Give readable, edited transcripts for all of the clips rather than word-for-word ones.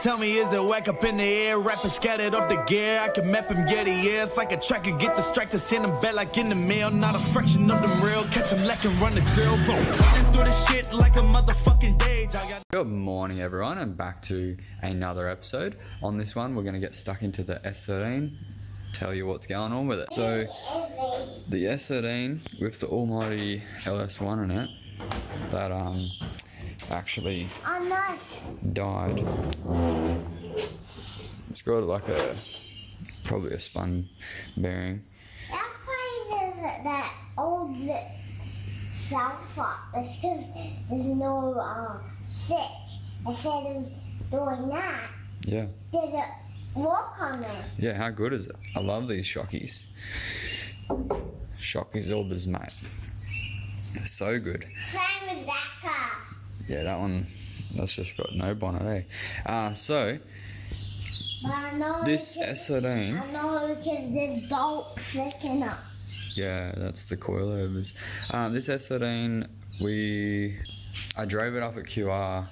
Tell me, is it whack up in the air? Rapping scattered off the gear. I can map him, yeah, yeah. It's like a tracker, get distracted, send him back like in the mail. Not a fraction of them real. Catch him lacking, run the drill. Running through the shit like a motherfucking day. Good morning, everyone, and back to another episode. On this one, we're going to get stuck into the S13, tell you what's going on with it. So, the S13 with the almighty LS1 in it, that actually died. It's got like probably a spun bearing. How crazy is it that old sulfur? It's because there's no stick. Instead of doing that, Yeah. did it walk on it? Yeah, how good is it? I love these shockies. Shock absorbers, mate. They're so good. Same with that car. Yeah, that one, that's just got no bonnet, eh? So, But I know this because, S13... I know because there's bolts sticking up. Yeah, that's the coilovers. This S13, I drove it up at QR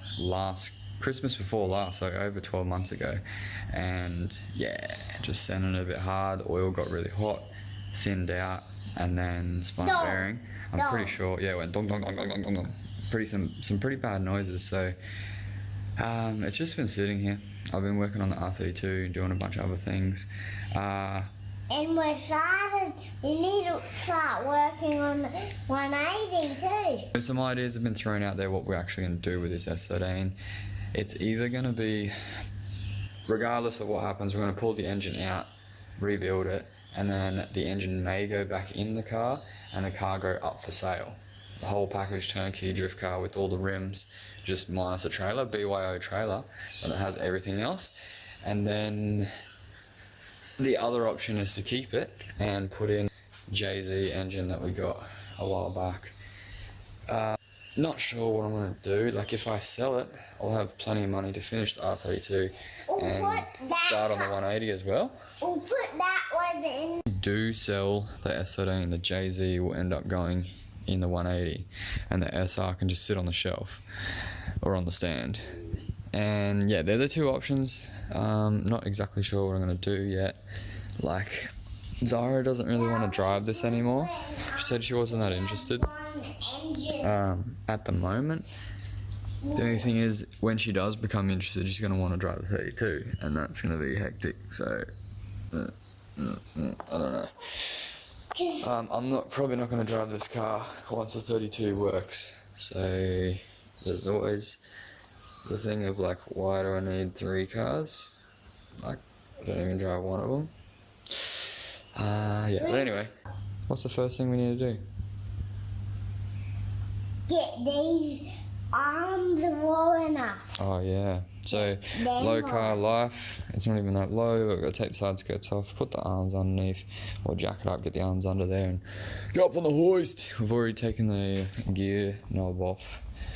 Christmas before last, so over 12 months ago. And yeah, just sending it a bit hard. The oil got really hot, thinned out, and then spun bearing. I'm pretty sure, yeah, it went dong dong dong dong dong dong dong. Some pretty bad noises. So it's just been sitting here. I've been working on the R32, doing a bunch of other things. And we need to start working on the 180 too. Some ideas have been thrown out there what we're actually going to do with this S13. It's either going to be, regardless of what happens, we're going to pull the engine out, rebuild it, and then the engine may go back in the car and the car go up for sale. The whole package turnkey drift car with all the rims, just minus a trailer, BYO trailer, and it has everything else. And then the other option is to keep it and put in JZ engine that we got a while back. Not sure what I'm going to do. Like, if I sell it, I'll have plenty of money to finish the R32 and start on the 180 as well. We'll put that one in. If we do sell the S13, the JZ will end up going in the 180 and the SR can just sit on the shelf or on the stand. And yeah, they're the two options. Not exactly sure what I'm going to do yet. Like, Zara doesn't really want to drive this anymore. She said she wasn't that interested at the moment. The only thing is, when she does become interested, she's going to want to drive a 32, and that's going to be hectic. So I don't know. I'm probably not going to drive this car once the 32 works. So there's always the thing of like, why do I need 3 cars? Like, I don't even drive one of them. Yeah, but anyway, what's the first thing we need to do? Get these arms low enough. Oh yeah, so low car life, it's not even that low. We've got to take the side skirts off, put the arms underneath, or jack it up, get the arms under there and go up on the hoist. We've already taken the gear knob off.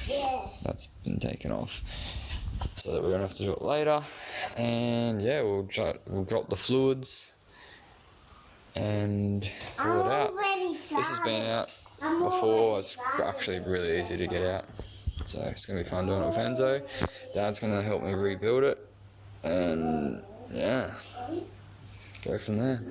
Yeah. That's been taken off so that we don't have to do it later. And yeah, we'll drop the fluids and fill it out. This has been out before. It's actually really easy to get out, so it's gonna be fun doing it with Enzo. Dad's gonna help me rebuild it, and yeah, go from there.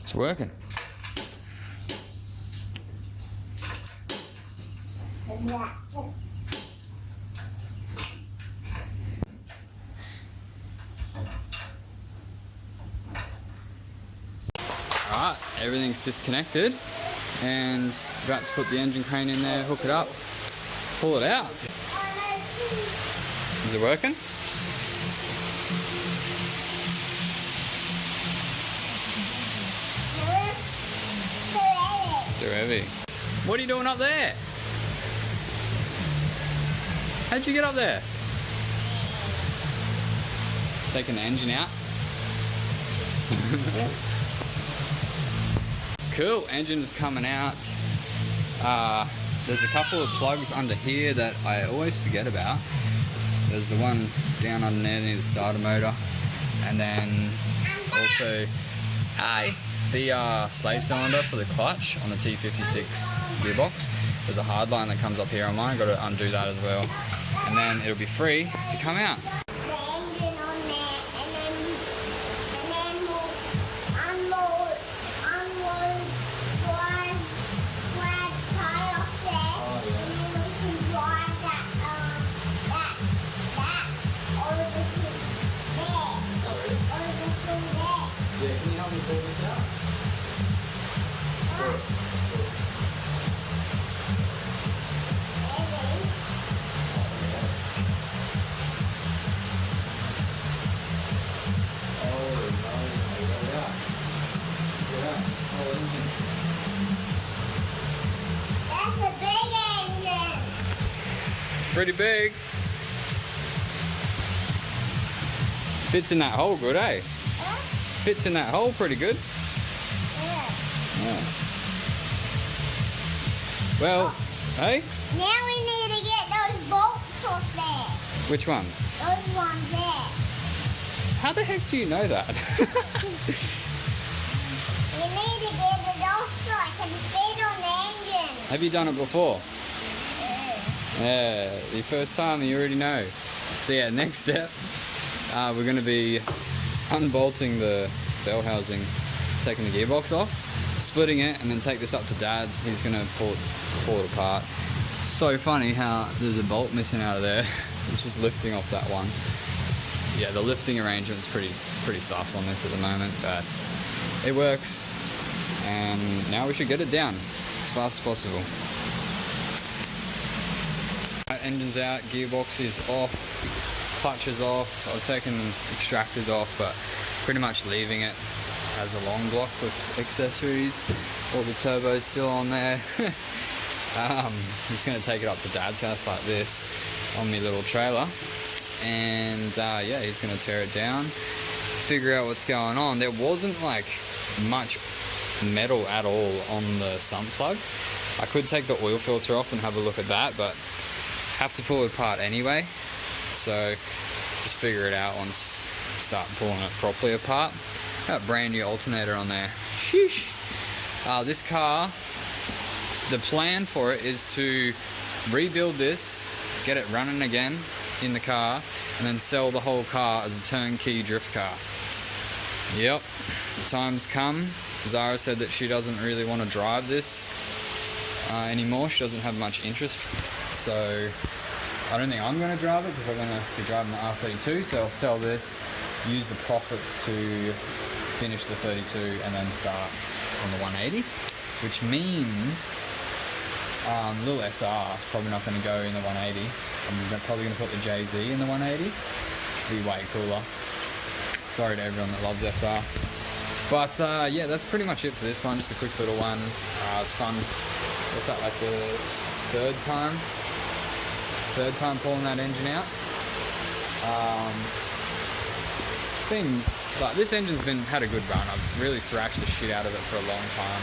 It's working. Alright, everything's disconnected and about to put the engine crane in there, hook it up, pull it out. Is it working? Too heavy. What are you doing up there? How'd you get up there? Taking the engine out. Cool, engine is coming out. there's a couple of plugs under here that I always forget about. There's the one down under there near the starter motor, and then also the slave cylinder for the clutch on the T56 gearbox. There's a hard line that comes up here on mine. I've got to undo that as well, and then it'll be free to come out. The engine on there, and then we'll unload Brad's tie off there, and then we can drive that over to there, over to there. Yeah, can you help me pull this out? That's a big engine. Pretty big. Fits in that hole good, eh? Huh? Fits in that hole pretty good. Yeah. Yeah. Well, hey? Now we need to get those bolts off there. Which ones? Those ones there. How the heck do you know that? You need to get it off so I can fit on the engine. Have you done it before? Yeah. Yeah, your first time, you already know. So yeah, next step, we're going to be unbolting the bell housing, taking the gearbox off, splitting it, and then take this up to Dad's. He's going to pull it apart. So funny how there's a bolt missing out of there. So it's just lifting off that one. Yeah, the lifting arrangement's pretty sus on this at the moment, but it works. And now we should get it down as fast as possible. Engine's out, gearbox is off, clutch is off. I've taken extractors off, but pretty much leaving it as a long block with accessories. All the turbos still on there. I'm just going to take it up to Dad's house like this on my little trailer, and yeah, he's going to tear it down, figure out what's going on. There wasn't like much metal at all on the sump plug. I could take the oil filter off and have a look at that, but have to pull it apart anyway, so just figure it out once I start pulling it properly apart. Got a brand new alternator on there. Sheesh. This car, the plan for it is to rebuild this, get it running again in the car, and then sell the whole car as a turnkey drift car. Yep, the time's come. Zara said that she doesn't really want to drive this anymore. She doesn't have much interest, so I don't think I'm going to drive it because I'm going to be driving the R32, so I'll sell this, use the profits to finish the 32 and then start on the 180, which means little SR is probably not going to go in the 180. I'm probably going to put the JZ in the 180. Be way cooler. Sorry to everyone that loves SR. But yeah, that's pretty much it for this one. Just a quick little one. It was fun. What's that, like the third time pulling that engine out. It's been like, this engine's had a good run. I've really thrashed the shit out of it for a long time,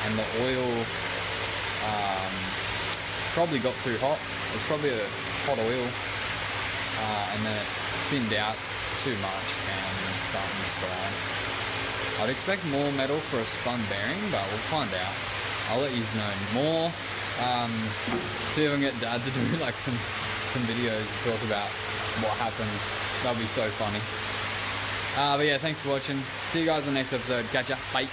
and the oil probably got too hot. It was probably a hot oil, and then it thinned out too much and something's gone. I'd expect more metal for a spun bearing, but we'll find out. I'll let you know more. See if I can get Dad to do like some videos to talk about what happened. That'll be so funny. But yeah, thanks for watching. See you guys in the next episode. Catch ya. Bye.